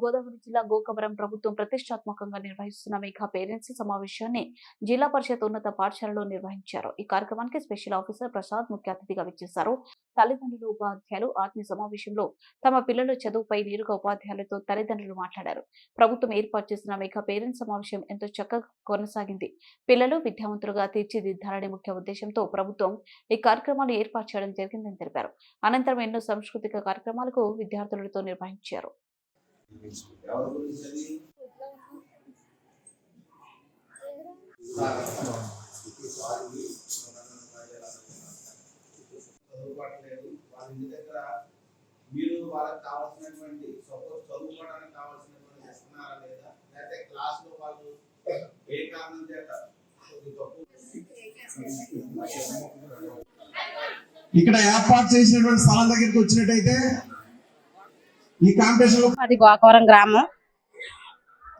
గోదావరి జిల్లా గోకవరం ప్రభుత్వం ప్రతిష్టాత్మకంగా నిర్వహిస్తున్న మెగా పేరెంట్స్ సమావేశాన్ని జిల్లా పరిషత్ ఉన్నత పాఠశాలలో నిర్వహించారు. ఈ కార్యక్రమానికి స్పెషల్ ఆఫీసర్ ప్రసాద్ ముఖ్య అతిథిగా విచ్చేశారు. తల్లిదండ్రులు, ఉపాధ్యాయులు ఆత్మీయ సమావేశంలో తమ పిల్లల చదువుపై నేరుగా ఉపాధ్యాయులతో తల్లిదండ్రులు మాట్లాడారు. ప్రభుత్వం ఏర్పాటు చేసిన మెగా పేరెంట్స్ సమావేశం ఎంతో చక్కగా కొనసాగింది. పిల్లలు విద్యావంతులుగా తీర్చిదిద్దాలనే ముఖ్య ఉద్దేశంతో ప్రభుత్వం ఈ కార్యక్రమాలు ఏర్పాటు చేయడం జరిగిందని తెలిపారు. అనంతరం ఎన్నో సాంస్కృతిక కార్యక్రమాలకు విద్యార్థులతో నిర్వహించారు. మీరు వాళ్ళకి కావాల్సినటువంటి సపోజ్ చదువుకోవడానికి కావాల్సినటువంటి ఇస్తున్నారా లేదా, లేకపోతే క్లాస్లో వాళ్ళు ఏ కారణం చేత ఇక్కడ ఏర్పాటు చేసినటువంటి స్థలం దగ్గరికి వచ్చినట్టయితే ఈ కాంపిటీషన్ అది గోకవరం గ్రామం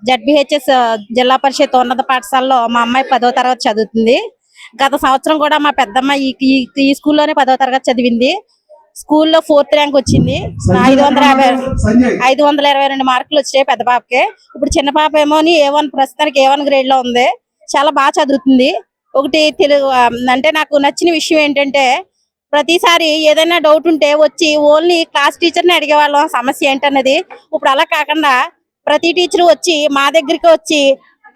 జడ్బిహెచ్ఎస్ జిల్లా పరిషత్ ఉన్నత పాఠశాలలో మా అమ్మాయి 10వ తరగతి చదువుతుంది. గత సంవత్సరం కూడా మా పెద్దమ్మ ఈ స్కూల్లోనే 10వ తరగతి చదివింది. స్కూల్లో 4th ర్యాంక్ వచ్చింది. 522 మార్కులు వచ్చాయి పెద్ద పాపకి. ఇప్పుడు చిన్న పాప ఏమోని A1 ప్రస్తుతానికి A1 గ్రేడ్ లో ఉంది. చాలా బాగా చదువుతుంది. ఒకటి తెలుగు అంటే నాకు నచ్చిన విషయం ఏంటంటే ప్రతిసారి ఏదైనా డౌట్ ఉంటే వచ్చి ఓన్లీ క్లాస్ టీచర్ని అడిగేవాళ్ళం సమస్య ఏంటన్నది. ఇప్పుడు అలా కాకుండా ప్రతి టీచర్ వచ్చి మా దగ్గరికి వచ్చి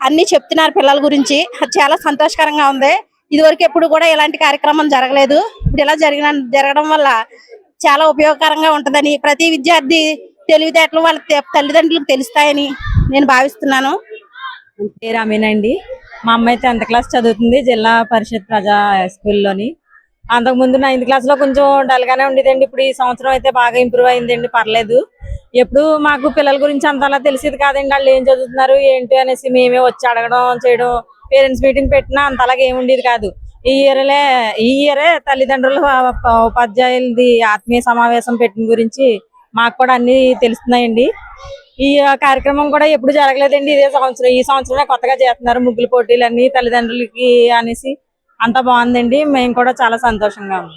అన్ని చెప్తున్నారు పిల్లల గురించి. చాలా సంతోషకరంగా ఉంది. ఇదివరకు ఎప్పుడు కూడా ఇలాంటి కార్యక్రమం జరగలేదు. ఇప్పుడు ఇలా జరగడం వల్ల చాలా ఉపయోగకరంగా ఉంటుందని, ప్రతి విద్యార్థి తెలివితేటలు వాళ్ళ తల్లిదండ్రులకు తెలుస్తాయని నేను భావిస్తున్నాను. పేరు అమీనండి. మా అమ్మాయి 10th క్లాస్ చదువుతుంది జిల్లా పరిషత్ ప్రజా స్కూల్లోని. అంతకుముందు 9th క్లాస్ లో కొంచెం డల్ గానే ఉండేదండి. ఇప్పుడు ఈ సంవత్సరం అయితే బాగా ఇంప్రూవ్ అయిందండి, పర్లేదు. ఎప్పుడు మాకు పిల్లల గురించి అంతలా తెలిసేది కాదండి. వాళ్ళు ఏం చదువుతున్నారు ఏంటి అనేసి మేమే వచ్చి అడగడం చేయడం, పేరెంట్స్ మీటింగ్ పెట్టినా అంతలాగా ఏమి ఉండేది కాదు. ఈ ఇయరే తల్లిదండ్రుల ఉపాధ్యాయులది ఆత్మీయ సమావేశం పెట్టిన గురించి మాకు కూడా అన్ని తెలుస్తున్నాయండి. ఈ కార్యక్రమం కూడా ఎప్పుడు జరగలేదండి. ఈ సంవత్సరమే కొత్తగా చేస్తున్నారు. ముగ్గుల పోటీలు అన్ని తల్లిదండ్రులకి అనేసి అంతా బాగుందండి. మేము కూడా చాలా సంతోషంగా ఉన్నాం.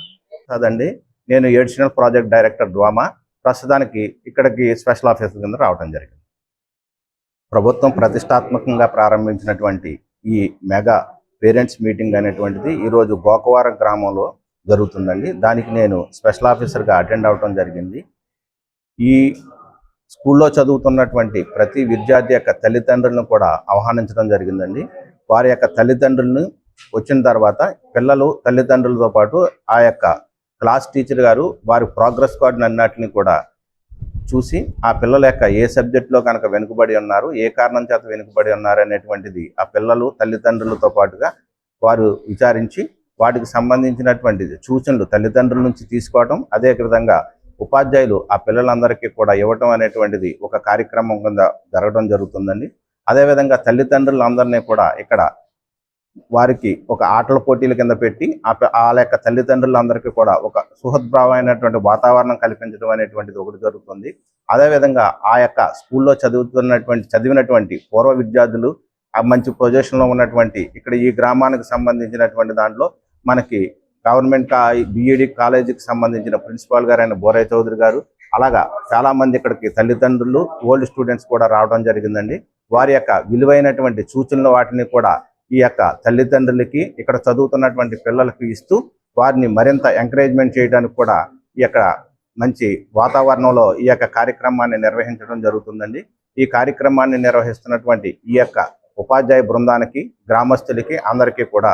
నేను ఎడిషనల్ ప్రాజెక్ట్ డైరెక్టర్ డ్వామా. ప్రస్తుతానికి ఇక్కడికి స్పెషల్ ఆఫీసర్ కింద రావడం జరిగింది. ప్రభుత్వం ప్రతిష్టాత్మకంగా ప్రారంభించినటువంటి ఈ మెగా పేరెంట్స్ మీటింగ్ అనేటువంటిది ఈరోజు గోకవరం గ్రామంలో జరుగుతుందండి. దానికి నేను స్పెషల్ ఆఫీసర్గా అటెండ్ అవడం జరిగింది. ఈ స్కూల్లో చదువుతున్నటువంటి ప్రతి విద్యార్థి యొక్క తల్లిదండ్రులను కూడా ఆహ్వానించడం జరిగిందండి. వారి యొక్క తల్లిదండ్రులను వచ్చిన తర్వాత పిల్లలు తల్లిదండ్రులతో పాటు ఆ యొక్క క్లాస్ టీచర్ గారు వారి ప్రోగ్రెస్ కార్డుని అన్నిటిని కూడా చూసి ఆ పిల్లల యొక్క ఏ సబ్జెక్టులో కనుక వెనుకబడి ఉన్నారు, ఏ కారణం చేత వెనుకబడి ఉన్నారు అనేటువంటిది ఆ పిల్లలు తల్లిదండ్రులతో పాటుగా వారు విచారించి వాటికి సంబంధించినటువంటి సూచనలు తల్లిదండ్రుల నుంచి తీసుకోవడం, అదే విధంగా ఉపాధ్యాయులు ఆ పిల్లలందరికీ కూడా ఇవ్వటం అనేటువంటిది ఒక కార్యక్రమం కింద జరగడం జరుగుతుందండి. అదేవిధంగా తల్లిదండ్రులందరినీ కూడా ఇక్కడ వారికి ఒక ఆటల పోటీల కింద పెట్టి వాళ్ళ యొక్క తల్లిదండ్రులందరికీ కూడా ఒక సుహృద్భావమైనటువంటి వాతావరణం కల్పించడం అనేటువంటిది ఒకటి జరుగుతుంది. అదేవిధంగా ఆ యొక్క స్కూల్లో చదివినటువంటి పూర్వ విద్యార్థులు ఆ మంచి పొజిషన్లో ఉన్నటువంటి ఇక్కడ ఈ గ్రామానికి సంబంధించినటువంటి దాంట్లో మనకి గవర్నమెంట్ బిఈడి కాలేజీకి సంబంధించిన ప్రిన్సిపాల్ గారైన బోరయ్య చౌదరి గారు, అలాగా చాలామంది ఇక్కడికి తల్లిదండ్రులు ఓల్డ్ స్టూడెంట్స్ కూడా రావడం జరిగిందండి. వారి యొక్క విలువైనటువంటి సూచనలు వాటిని కూడా ఈ యొక్క తల్లిదండ్రులకి ఇక్కడ చదువుతున్నటువంటి పిల్లలకి ఇస్తూ వారిని మరింత ఎంకరేజ్మెంట్ చేయడానికి కూడా ఈ యొక్క మంచి వాతావరణంలో ఈ యొక్క కార్యక్రమాన్ని నిర్వహించడం జరుగుతుందండి. ఈ కార్యక్రమాన్ని నిర్వహిస్తున్నటువంటి ఈ యొక్క ఉపాధ్యాయ బృందానికి, గ్రామస్తులకి అందరికీ కూడా